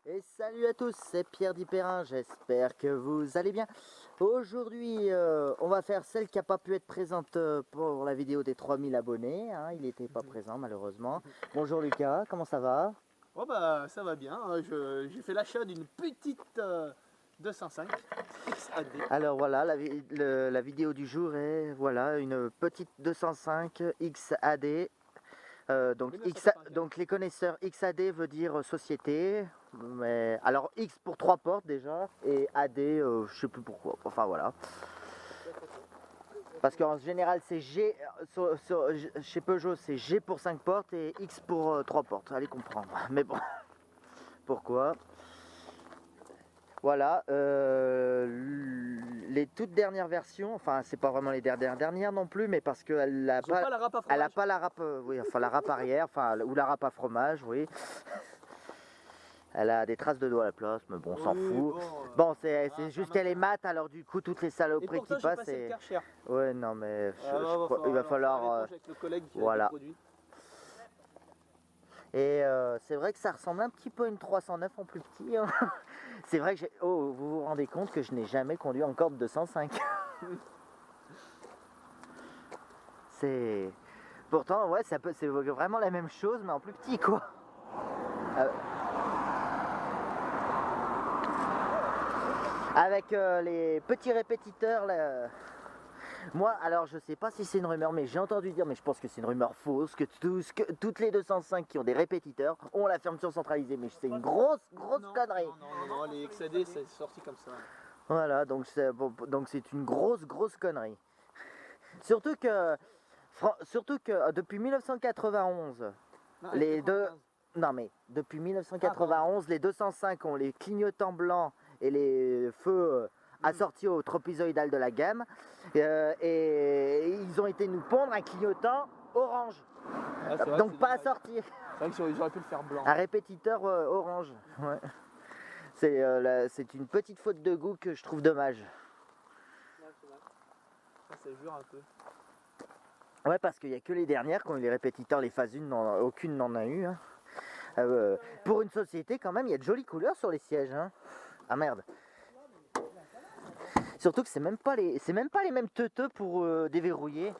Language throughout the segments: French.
Et salut à tous, c'est Pierre Dipérin, j'espère que vous allez bien. Aujourd'hui, on va faire celle qui n'a pas pu être présente pour la vidéo des 3000 abonnés, hein, il n'était pas présent malheureusement. Bonjour Lucas, comment ça va? Oh bah ça va bien, j'ai fait l'achat d'une petite 205 XAD. Alors voilà, la vidéo du jour est voilà, une petite 205 XAD. Donc les connaisseurs XAD veut dire société, mais alors X pour 3 portes déjà et AD je sais plus pourquoi, enfin voilà. Parce qu'en général c'est G, chez Peugeot c'est G pour 5 portes et X pour 3 portes, allez comprendre, mais bon, pourquoi. Voilà, les toutes dernières versions, enfin c'est pas vraiment les dernières non plus, mais parce qu'elle n'a pas, la râpe à elle a fromage. pas la râpe, oui, enfin la râpe arrière, enfin ou la râpe à fromage, oui. Elle a des traces de doigts à la place, mais bon, on s'en fout. Bon, c'est juste qu'elle est mate, alors du coup toutes les saloperies qui passent. Et cher. Ouais, non mais il va falloir. Avec le collègue qui voilà. a des produits. Et c'est vrai que ça ressemble un petit peu à une 309 en plus petit. Hein. C'est vrai que vous vous rendez compte que je n'ai jamais conduit encore de 205. C'est. Pourtant, ouais, c'est vraiment la même chose, mais en plus petit, quoi. Avec les petits répétiteurs, là. Moi, alors je sais pas si c'est une rumeur, mais j'ai entendu dire, mais je pense que c'est une rumeur fausse, que toutes les 205 qui ont des répétiteurs ont la fermeture centralisée, mais c'est une grosse connerie. Non, les XAD c'est sorti comme ça. Voilà, donc c'est une grosse connerie. Surtout que depuis 1991, les deux... Non mais, depuis 1991, les 205 ont les clignotants blancs et les feux assortis au tropisoïdal de la gamme. Et ils ont été nous pondre un clignotant orange. Ah, vrai, donc pas assorti. C'est vrai qu'ils auraient pu le faire blanc. Un répétiteur orange. Ouais. C'est une petite faute de goût que je trouve dommage. Ouais, c'est vrai. Ça jure un peu. Ouais, parce qu'il n'y a que les dernières qui ont eu les répétiteurs, les phases 1, aucune n'en a eu. Hein. Pour une société, quand même, il y a de jolies couleurs sur les sièges. Hein. Ah merde. Surtout que c'est même pas les mêmes teuteux pour déverrouiller.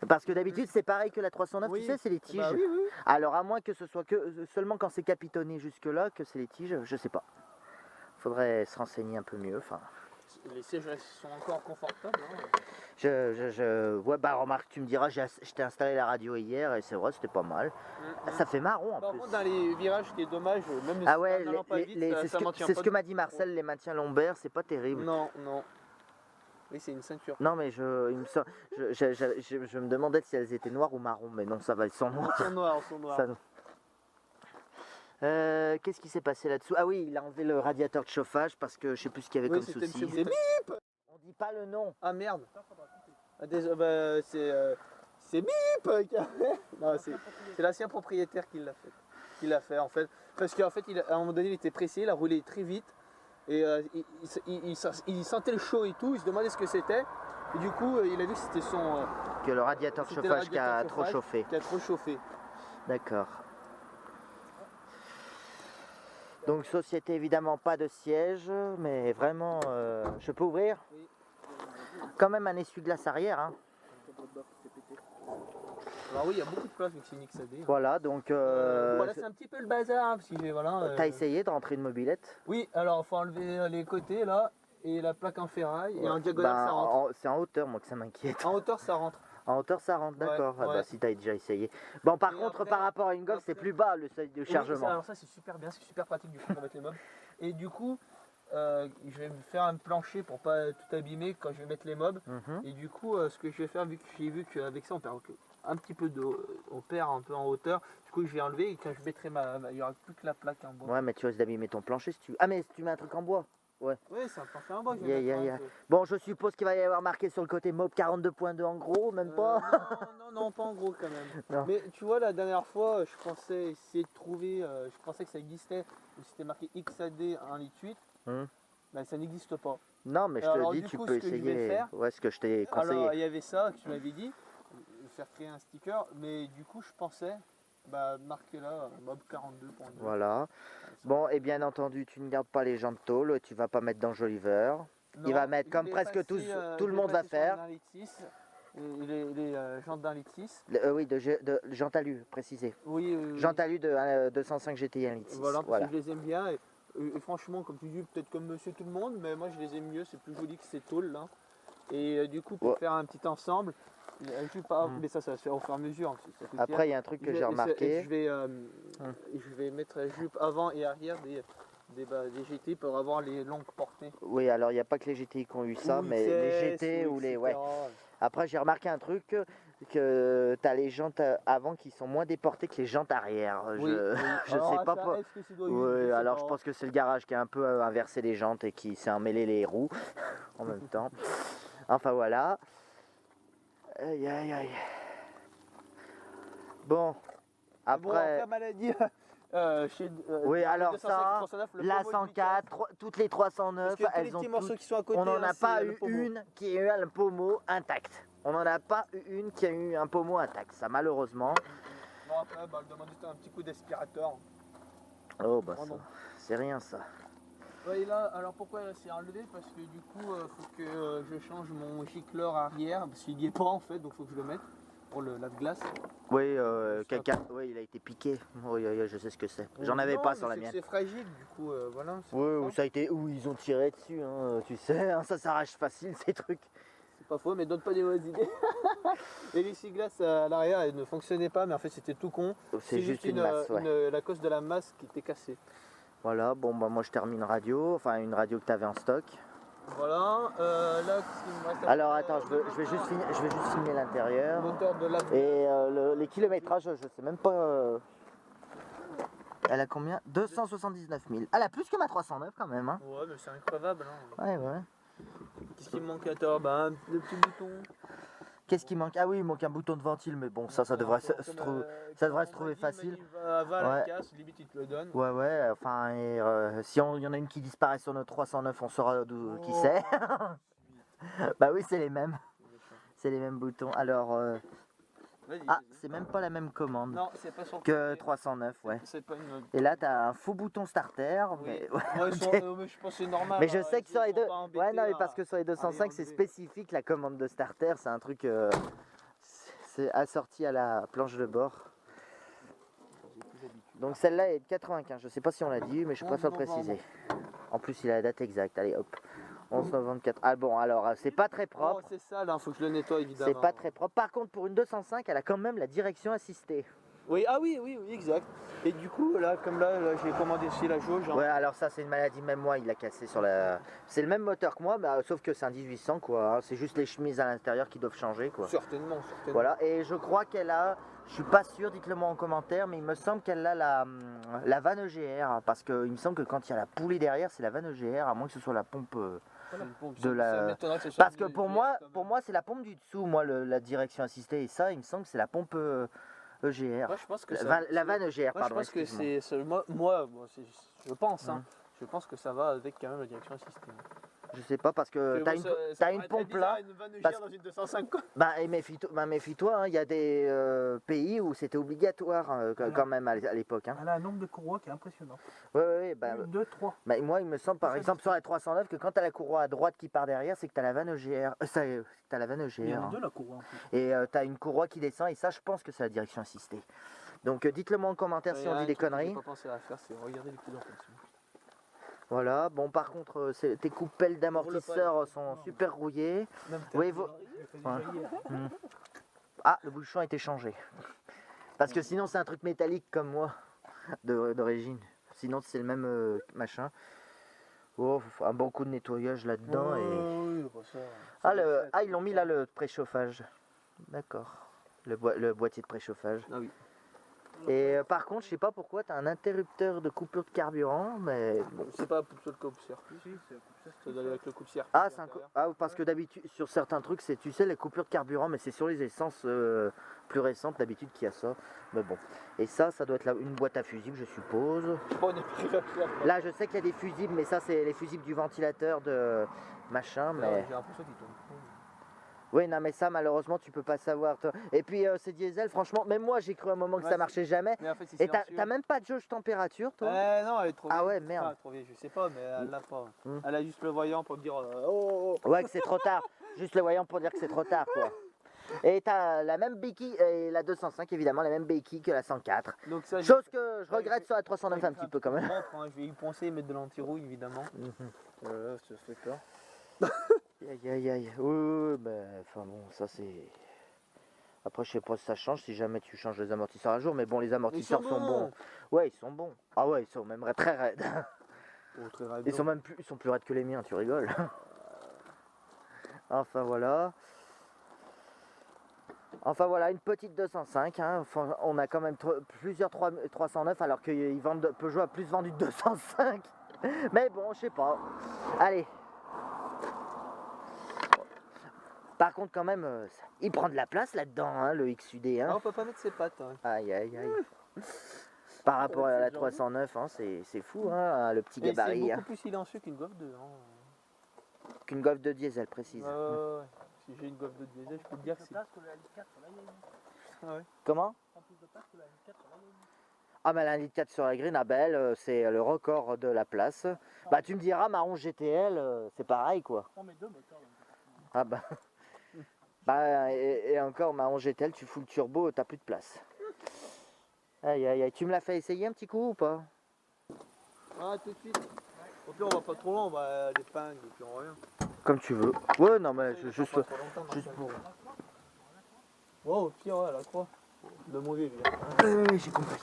Parce que d'habitude c'est pareil que la 309, oui. Tu sais, c'est les tiges. Bah, oui, oui. Alors à moins que ce soit que seulement quand c'est capitonné jusque là que c'est les tiges, je sais pas. Faudrait se renseigner un peu mieux. Enfin. Les sièges sont encore confortables. Hein. Ouais, bah remarque, tu me diras, je t'ai installé la radio hier et c'est vrai, c'était pas mal. Ça fait marron en plus. Contre, dans les virages, ce qui est dommage, même ah ouais, c'est ce que m'a dit Marcel, les maintiens lombaires, c'est pas terrible. Non. Oui, c'est une ceinture. Non, mais je me demandais si elles étaient noires ou marron, mais non, ça va, elles sont noires. Elles sont noires. Qu'est-ce qui s'est passé là-dessous? Ah oui, il a enlevé le radiateur de chauffage parce que je sais plus ce qu'il y avait comme souci. C'est bip. On dit pas le nom. Ah merde. C'est bip. Non, c'est l'ancien propriétaire qui l'a fait en fait. Parce qu'en fait, à un moment donné, il était pressé, il a roulé très vite. Et il sentait le chaud et tout, il se demandait ce que c'était. Et du coup, il a vu que c'était que le radiateur de chauffage qui a trop chauffé. D'accord. Donc société évidemment pas de siège, mais vraiment, je peux ouvrir? Oui. Quand même un essuie-glace arrière. Hein. Alors oui, il y a beaucoup de place avec ces XAD. Hein. Voilà, donc... voilà, c'est un petit peu le bazar, hein, parce que voilà... T'as essayé de rentrer une mobilette? Oui, alors il faut enlever les côtés là, et la plaque en ferraille, et en diagonale ça rentre. C'est en hauteur moi que ça m'inquiète. En hauteur ça rentre. En hauteur ça rentre, d'accord. Ouais, bah, si t'as déjà essayé. Bon, par contre, après, par rapport à une Golf, c'est plus bas le seuil de chargement. Oui, alors ça c'est super bien, c'est super pratique du coup pour mettre les meubles. Et du coup, je vais me faire un plancher pour pas tout abîmer quand je vais mettre les meubles. Et du coup, ce que je vais faire, vu que j'ai vu qu'avec ça on perd un petit peu on perd un peu en hauteur, du coup je vais enlever et quand je mettrai il y aura plus que la plaque en bois. Ouais, mais tu risques d'abîmer ton plancher si tu... Ah, mais si tu mets un truc en bois. Ouais. Oui, c'est un plancher en bois. Bon, je suppose qu'il va y avoir marqué sur le côté Mob 42.2 en gros, même pas. Non, pas en gros quand même. Non. Mais tu vois, la dernière fois, je pensais essayer de trouver, je pensais que ça existait, c'était marqué XAD 1,8 litre. Ben, ça n'existe pas. Non, mais je te dis, tu peux essayer. Ouais, ce que je t'ai conseillé. Alors, il y avait ça que tu m'avais dit, faire créer un sticker, mais du coup, je pensais Bah, marqué là, mob 42.2. Voilà. Bon, et bien entendu, tu ne gardes pas les jantes tôle, tu vas pas mettre d'enjoliveur. Il va mettre comme presque tout le monde va faire. Les jantes d'un litre 6. Oui, de jantes alu, précisé. Oui. Jantes alu de 205 GTI 1 litre 6. Voilà, parce que je les aime bien. Et franchement, comme tu dis, peut-être comme monsieur tout le monde, mais moi je les aime mieux, c'est plus joli que ces tôles là. Et du coup, pour faire un petit ensemble, mais ça va se faire au fur et à mesure. Après, il y a un truc que j'ai remarqué. Je vais mettre la jupe avant et arrière des GT pour avoir les longues portées. Oui, alors il n'y a pas que les GTI qui ont eu ça, mais les GT ou les... Ouais. Après, j'ai remarqué un truc, que tu as les jantes avant qui sont moins déportées que les jantes arrière. Je sais pas pourquoi. Oui, alors je pense que c'est le garage qui a un peu inversé les jantes et qui s'est emmêlé les roues en même temps. Enfin voilà. Aïe aïe aïe. Bon, après... Bon, maladie, oui, alors 205, ça, 309, la 104, toutes les 309, elles ont morceaux qui sont à côté, on n'en a pas eu une qui a eu un pommeau intact. On n'en a pas eu une qui a eu un pommeau intact, ça malheureusement. Bon après, elle demande un petit coup d'aspirateur. Oh bah ça, c'est rien ça. Ouais, là, alors pourquoi elle s'est enlevée? Parce que du coup, faut que je change mon gicleur arrière, parce qu'il n'y est pas en fait, donc faut que je le mette pour la glace. Oui, oui, il a été piqué. Oui, je sais ce que c'est. J'en avais pas sur la mienne. C'est fragile, du coup, voilà. Oui, ça a été où ils ont tiré dessus, hein, tu sais, hein, ça s'arrache facile ces trucs. C'est pas faux, mais donne pas des mauvaises idées. Et l'essuie-glace à l'arrière, elle ne fonctionnait pas, mais en fait c'était tout con. C'est juste une masse, ouais. La cause de la masse qui était cassée. Voilà, bon bah moi je termine radio, enfin une radio que tu avais en stock. Voilà, là ce qui me reste à alors attends, je vais juste filmer l'intérieur. Moteur de la... Et les kilométrages, je sais même pas. Elle a combien? 279 000. Elle a plus que ma 309 quand même. Hein. Ouais, mais c'est incroyable. Hein. Ouais. Qu'est-ce qui me manque à toi? Bah, le petit bouton. Qu'est-ce qui manque? Ah oui, il manque un bouton de ventile, mais bon, ça devrait se trouver facile. La casse, limite il te le donne. Ouais, enfin, si il y en a une qui disparaît sur notre 309, on saura qui c'est. Bah oui, c'est les mêmes. C'est les mêmes boutons. Alors, c'est même pas la même commande. Non, c'est pas sur que 309, ouais. C'est pas une... Et là, t'as un faux bouton starter. Oui. Mais... Ouais, je pense que c'est normal. Mais je sais que sur les deux... Ouais, non, mais parce que sur les 205, c'est spécifique, la commande de starter. C'est un truc... c'est assorti à la planche de bord. Donc celle-là est de 95. Je sais pas si on l'a dit, mais je préfère le préciser. En plus, il a la date exacte. Allez, hop. 11,94. Ah bon, alors, c'est pas très propre. Oh, c'est sale, hein, faut que je le nettoie évidemment. C'est pas très propre. Par contre, pour une 205, elle a quand même la direction assistée. Oui, ah oui, exact. Et du coup, là, comme là j'ai commandé aussi la jauge. Hein. Ouais, alors ça, c'est une maladie, même moi, il l'a cassé sur la... C'est le même moteur que moi, bah, sauf que c'est un 1800, quoi. Hein. C'est juste les chemises à l'intérieur qui doivent changer, quoi. Certainement. Voilà, et je crois qu'elle a... Je suis pas sûr, dites-le moi en commentaire, mais il me semble qu'elle a la vanne EGR. Parce qu'il me semble que quand il y a la poulie derrière, c'est la vanne EGR, à moins que ce soit la pompe... de la... Parce que pour moi c'est la pompe du dessous, moi la direction assistée, et ça il me semble que c'est la pompe EGR. Moi, je pense que la vanne EGR, pardon. Je pense que c'est moi je pense, hein, je pense que ça va avec quand même la direction assistée. Je sais pas parce que t'as une pompe là. Dans une 205 quoi. Bah méfie-toi, hein, il y a des pays où c'était obligatoire quand même à l'époque. Hein. Elle a un nombre de courroies qui est impressionnant. Ouais, bah, 2, 3. Bah, moi il me semble par exemple sur la 309 que quand t'as la courroie à droite qui part derrière, c'est que t'as la vanne EGR. T'as la vanne EGR. Il y en a deux la courroie en plus. Et t'as une courroie qui descend et ça je pense que c'est la direction assistée. Donc dites-le moi en commentaire si on dit des conneries. J'ai pas pensé à faire, c'est regarder les couleurs comme ça. Voilà, bon par contre tes coupelles d'amortisseurs sont super rouillées. Oui, Ah, le bouchon a été changé. Parce que sinon c'est un truc métallique comme moi, d'origine. Sinon c'est le même machin. Oh, un bon coup de nettoyage là-dedans. Ils l'ont mis là le préchauffage. D'accord. Le boîtier de préchauffage. Ah oui. Et par contre, je sais pas pourquoi, tu as un interrupteur de coupure de carburant, mais bon. C'est pas sur le coupe-circuit. Si, c'est le coupe-circuit. Ça doit aller avec le coupe-circuit. Parce que d'habitude, sur certains trucs, c'est, tu sais, les coupures de carburant, mais c'est sur les essences plus récentes d'habitude qu'il y a ça. Mais bon. Et ça doit être une boîte à fusibles, je suppose. Là, je sais qu'il y a des fusibles, mais ça, c'est les fusibles du ventilateur de machin, mais... J'ai l'impression qu'ils tournent. Oui, non, mais ça, malheureusement, tu peux pas savoir. Et puis, ces diesel, franchement, même moi, j'ai cru un moment que ça marchait jamais. Mais en fait, c'est Et t'as silencieux. même pas de jauge température, toi? Non, elle est trop vieille. Ah ouais, merde. Enfin, trop vieille, je sais pas, mais elle l'a pas. Mm. Elle a juste le voyant pour me dire oh, oh. Ouais, que c'est trop tard. Juste le voyant pour dire que c'est trop tard, quoi. Et t'as la même béquille, et la 205, évidemment, la même béquille que la 104. Donc ça, Chose que je regrette sur la 309 un petit peu, quand même. Je vais y poncer et mettre de l'anti-rouille, évidemment. Ça fait peur. Aïe, aïe, aïe. Oui, ben, enfin bon, ça c'est... Après, je sais pas si ça change si jamais tu changes les amortisseurs un jour, mais bon, les amortisseurs sont bons. Ouais, ils sont bons. Ah ouais, ils sont même très raides. Oh, très raide. Ils sont plus raides que les miens, tu rigoles. Enfin voilà. Enfin voilà, une petite 205. Hein. Enfin, on a quand même plusieurs 309 alors que Peugeot a plus vendu de 205. Mais bon, je sais pas. Allez. Par contre, quand même, il prend de la place là-dedans, hein, le XUD. Hein. Ah, on peut pas mettre ses pattes. Hein. Aïe, aïe, aïe. Par rapport à la 309, hein, c'est fou, hein, le petit gabarit. C'est beaucoup plus silencieux qu'une Golf 2. Hein. Qu'une Golf de diesel, précise. Ouais. Si j'ai une Golf de diesel, je peux te dire que c'est... Comment? Ah, mais la 1,4 sur la green, ah ben elle, c'est le record de la place. Bah, tu me diras, ma 11 GTL, c'est pareil, quoi. Ah bah... Bah, et encore, ma 11 GTL, tu fous le turbo, t'as plus de place. Aïe, aïe, aïe. Tu me l'as fait essayer un petit coup ou pas? Ah, tout de suite. Au pire, on va pas trop loin, on va à l'épingle et puis on revient. Comme tu veux. Ouais, non, mais juste pour... Wow, au pire, ouais, la croix. De mon vieux, Oui, j'ai compris.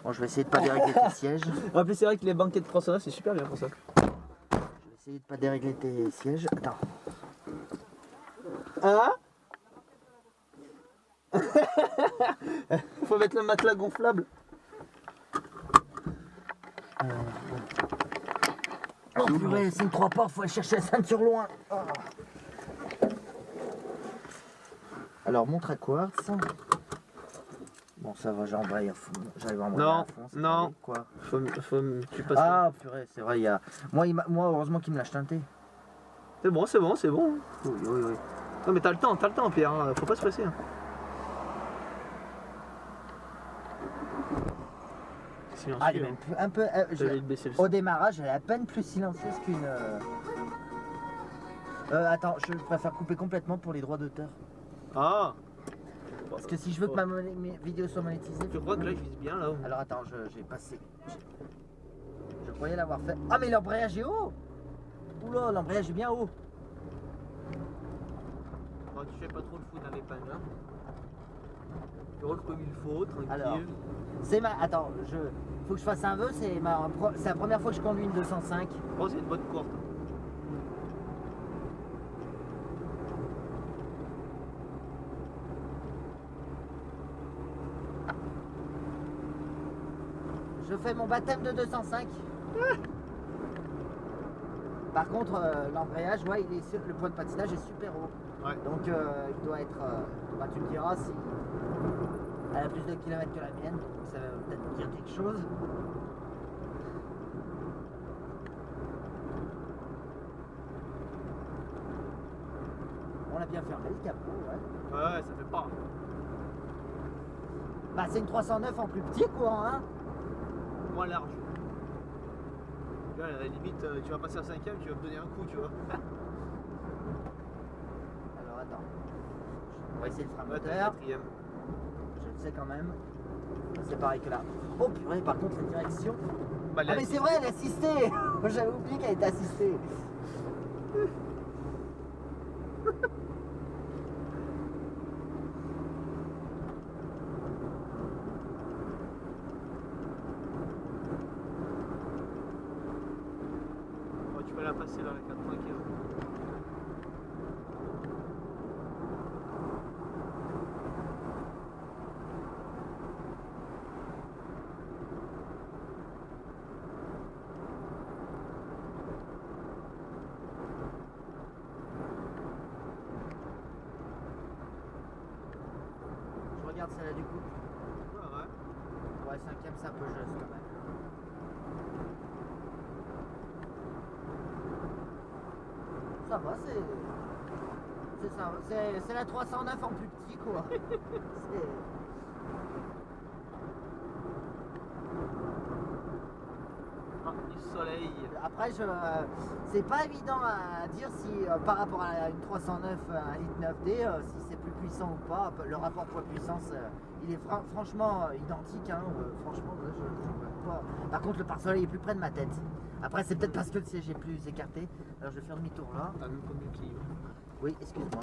Bon, je vais essayer de pas dérégler tes sièges. En plus, c'est vrai que les banquettes 309, c'est super bien pour ça. Je vais essayer de pas dérégler tes sièges. Attends. Hein? Faut mettre le matelas gonflable. Oh purée, c'est une 3 portes, faut aller chercher la ceinture loin. Oh. Alors, montre à quartz. Bon, ça va, j'arrive à embrayer à fond. Non. Quoi? Tu passes. Ah purée, c'est vrai, il y a... Moi, heureusement qu'il me l'a teinté. C'est bon. Oui. Non mais t'as le temps, Pierre, hein. Faut pas se presser. Hein. Ah, il est même un peu... au démarrage, elle est à peine plus silencieuse qu'une... attends, je préfère couper complètement pour les droits d'auteur. Ah. Parce que si je veux que mes vidéos soient monétisées... Je crois que là, je vise bien, là. Alors attends, j'ai passé... Je croyais l'avoir fait... Ah, mais l'embrayage est haut! Oula, l'embrayage est bien haut! Bon, tu fais pas trop le fou dans l'épingle, hein. Tu roules comme il faut, tranquille. Alors, c'est ma... Attends, faut que je fasse un vœu, c'est la première fois que je conduis une 205. Oh, c'est une bonne courte. Je fais mon baptême de 205. Par contre, l'embrayage, ouais, le point de patinage est super haut. Ouais. Donc, il doit être... bah, tu me diras si elle a plus de kilomètres que la mienne, donc ça va peut-être dire quelque chose. On a bien fermé le capot, ouais. Ouais, ça fait pas. Bah, c'est une 309 en plus petit, quoi, hein. Moins large. Tu vois, à la limite, tu vas passer à 5ème, tu vas me donner un coup, tu vois. Alors, attends. On va essayer de faire un Ouais, t'es moteur. 4ème. Je le sais quand même. C'est pareil que là. Oh purée, par contre, la direction. Bah, Ah, mais c'est vrai, elle est assistée. J'avais oublié qu'elle était assistée. Oh, tu vas la passer là, la 4 tranquille. Je regarde celle-là du coup. Ouais, 5ème, c'est un peu juste quand même. ça va, c'est la 309 en plus petit quoi. Du soleil. Après, c'est pas évident à dire si par rapport à une 309, un litre 9D, si c'est plus puissant ou pas. Le rapport poids-puissance, il est franchement identique. Hein, franchement, je trouve pas. Par contre, le pare-soleil est plus près de ma tête. Après, c'est peut-être parce que le siège est plus écarté. Alors, je vais faire demi-tour là. T'as même pas d'équilibre. Oui, excuse-moi.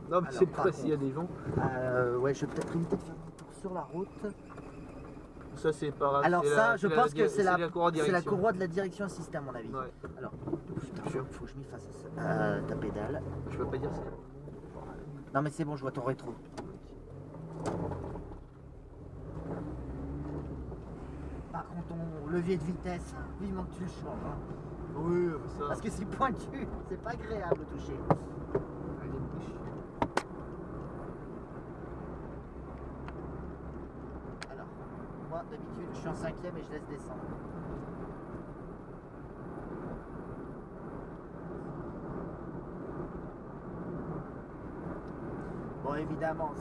Non, mais c'est pas s'il y a des gens. Ouais, je vais peut-être éviter de faire demi-tour sur la route. Ça, c'est pas. Alors ça, je pense que c'est la courroie de la direction assistée à mon avis. Ouais. Alors, faut que je m'y fasse à ta pédale. Je peux pas dire ça. Non mais c'est bon, je vois ton rétro. Par contre, ton levier de vitesse, vivement que tu le changes. Hein. Oui, ça. Parce que c'est pointu, c'est pas agréable de toucher. Alors, moi d'habitude, je suis en 5e et je laisse descendre. Bon, évidemment,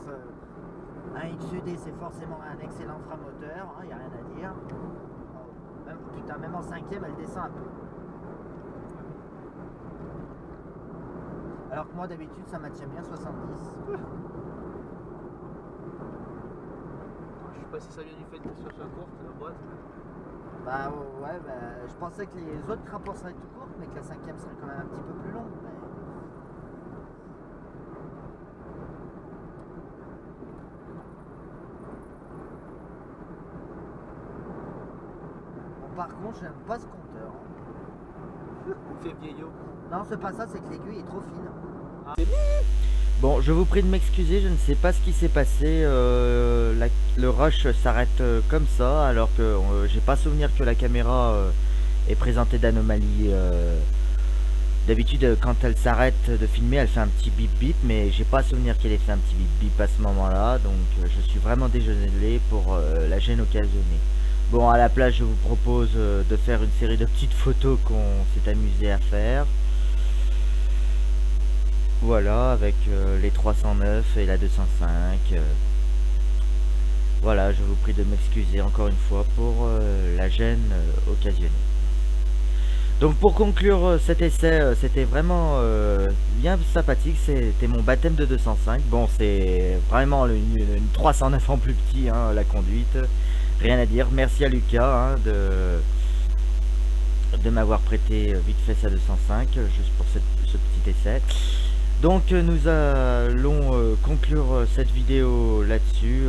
un XUD c'est forcément un excellent frein moteur, il n'y a rien à dire. Même, putain, même en 5e, elle descend un peu. Alors que moi d'habitude, ça maintient bien 70. Je sais pas si ça vient du fait que ce soit courte, la boîte. Bah ouais, je pensais que les autres rapports seraient tout courts, mais que la 5e serait quand même un petit peu plus longue. Mais... Par contre, j'aime pas ce compteur. Il fait vieillot. Non, c'est pas ça, c'est que l'aiguille est trop fine. Ah. Bon, je vous prie de m'excuser, je ne sais pas ce qui s'est passé. Le rush s'arrête comme ça, alors que j'ai pas souvenir que la caméra est présentée d'anomalies. D'habitude, quand elle s'arrête de filmer, elle fait un petit bip bip, mais j'ai pas souvenir qu'elle ait fait un petit bip bip à ce moment-là, donc je suis vraiment désolé pour la gêne occasionnée. Bon, à la place, je vous propose de faire une série de petites photos qu'on s'est amusé à faire. Voilà, avec les 309 et la 205. Voilà, je vous prie de m'excuser encore une fois pour la gêne occasionnée. Donc pour conclure cet essai, c'était vraiment bien sympathique. C'était mon baptême de 205. Bon, c'est vraiment une 309 en plus petit, hein, la conduite. Rien à dire. Merci à Lucas hein, de m'avoir prêté vite fait sa 205 juste pour ce petit essai. Donc nous allons conclure cette vidéo là-dessus.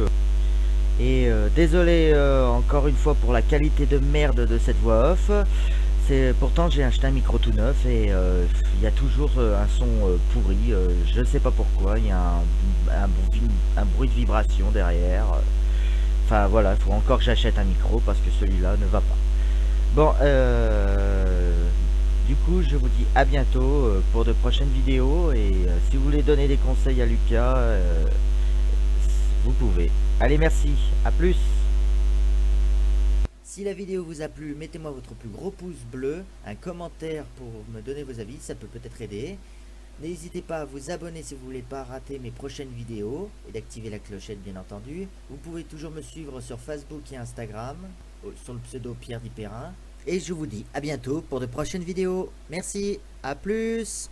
Et désolé encore une fois pour la qualité de merde de cette voix off. Pourtant j'ai acheté un micro tout neuf et il y a toujours un son pourri. Je ne sais pas pourquoi. Il y a un bruit de vibration derrière. Enfin voilà, il faut encore que j'achète un micro parce que celui-là ne va pas. Bon, du coup, je vous dis à bientôt pour de prochaines vidéos. Et si vous voulez donner des conseils à Lucas, vous pouvez. Allez, merci, à plus. Si la vidéo vous a plu, mettez-moi votre plus gros pouce bleu, un commentaire pour me donner vos avis, ça peut peut-être aider. N'hésitez pas à vous abonner si vous voulez pas rater mes prochaines vidéos et d'activer la clochette bien entendu. Vous pouvez toujours me suivre sur Facebook et Instagram, sur le pseudo Pierre Dipérin. Et je vous dis à bientôt pour de prochaines vidéos. Merci, à plus.